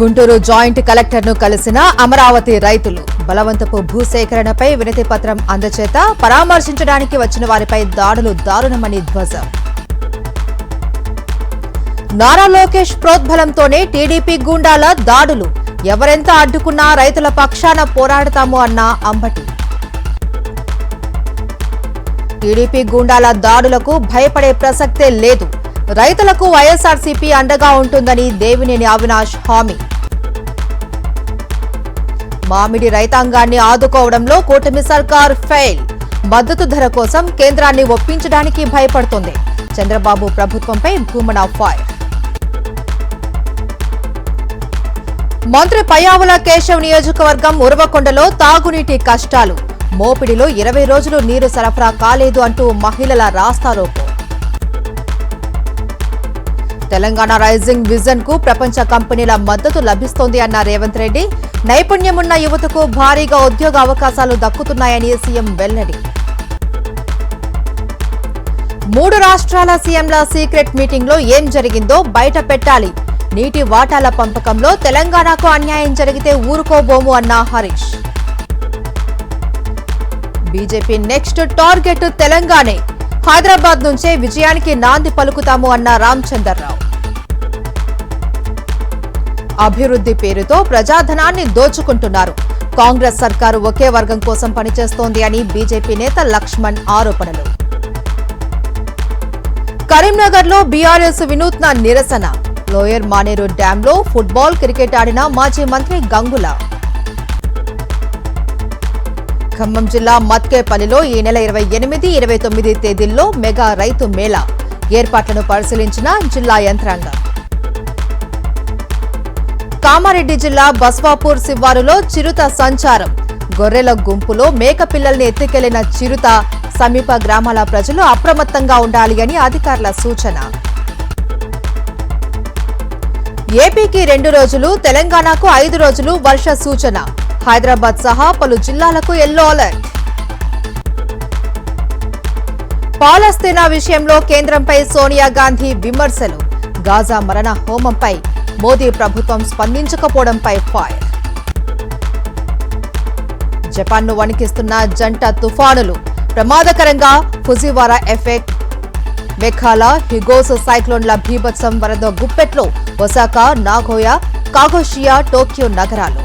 Guntur joint కలెక్టర్ను కలిసిన అమరావతి రైతులు బలవంతపు భూసేకరణపై వినతి పత్రం అందచేత పరామర్శించడానికి వచ్చిన వారిపై దాడులు దారుణమని ధ్వజం. నారా లోకేష్ ప్రోద్బలంతోనే టీడీపీ గూండాల దాడులు, ఎవరెంత అడ్డుకున్నా రైతుల పక్షాన పోరాడతాము అన్న అంబటి. టీడీపీ గూండాల దాడులకు భయపడే ప్రసక్తే లేదు, రైతులకు వైఎస్ఆర్సీపీ అండగా ఉంటుందని దేవినేని అవినాష్ హామీ. మామిడి రైతాంగాన్ని ఆదుకోవడంలో కూటమి సర్కార్ ఫెయిల్, మద్దతు ధర కోసం కేంద్రాన్ని ఒప్పించడానికి భయపడుతోంది. చంద్రబాబు ప్రభుత్వంపై భూమన ఫైర్. మంత్రి పయ్యావుల కేశవ్ నియోజకవర్గం ఉరవకొండలో తాగునీటి కష్టాలు, మోపిడిలో 20 రోజులు నీరు సరఫరా కాలేదు అంటూ మహిళల రాస్తారోకో. తెలంగాణ రైజింగ్ విజన్ కు ప్రపంచ కంపెనీల మద్దతు లభిస్తోంది అన్న రేవంత్ రెడ్డి. నైపుణ్యమున్న యువతకు భారీగా ఉద్యోగ అవకాశాలు దక్కుతున్నాయని సీఎం వెల్లడి. 3 రాష్ట్రాల సీఎంల సీక్రెట్ మీటింగ్ లో ఏం జరిగిందో బయట పెట్టాలి, నీటి వాటాల పంపకంలో తెలంగాణకు అన్యాయం జరిగితే ఊరుకోబోము అన్న హరీష్. బీజేపీ నెక్స్ట్ టార్గెట్ తెలంగాణే, హైదరాబాద్ నుంచే విజయానికి నాంది పలుకుతాము అన్న రామచంద్రరావు. అభివృద్ధి పేరుతో ప్రజాధనాన్ని దోచుకుంటున్నారు, కాంగ్రెస్ సర్కారు ఒకే వర్గం కోసం పనిచేస్తోంది అని బీజేపీ నేత లక్ష్మణ్ ఆరోపణలు. కరీంనగర్ లో బీఆర్ఎస్ వినూత్న నిరసన, లోయర్ మానేరు డ్యాంలో ఫుట్బాల్, క్రికెట్ ఆడిన మాజీ మంత్రి గంగుల. ఖమ్మం జిల్లా మత్కేపల్లిలో ఈ నెల 28, 29 తేదీల్లో మెగా రైతు మేళా ఏర్పాట్లను పరిశీలించిన జిల్లా యంత్రాంగం. కామారెడ్డి జిల్లా బస్వాపూర్ శివారులో చిరుత సంచారం, గొర్రెల గుంపులో మేకపిల్లల్ని ఎత్తుకెళ్లిన చిరుత, సమీప గ్రామాల ప్రజలు అప్రమత్తంగా ఉండాలి అని అధికారుల సూచన. ఏపీకి 2 రోజులు, తెలంగాణకు 5 రోజులు వర్ష సూచన, హైదరాబాద్ సహా పలు జిల్లాలకు ఎల్లో అలర్ట్. పాలస్తీనా విషయంలో కేంద్రంపై సోనియా గాంధీ విమర్శలు, గాజా మరణ హోమంపై మోదీ ప్రభుత్వం స్పందించకపోవడంపై ఫైర్. జపాన్ను వణికిస్తున్న జంట తుఫానులు, ప్రమాదకరంగా ఫుజివారా ఎఫెక్ట్, మెఖాలా, హిగోస్ సైక్లోన్ల భీభత్సం వరద గుప్పెట్లో ఒసాకా, నాగోయా, కాగోషియా, టోక్యో నగరాలు.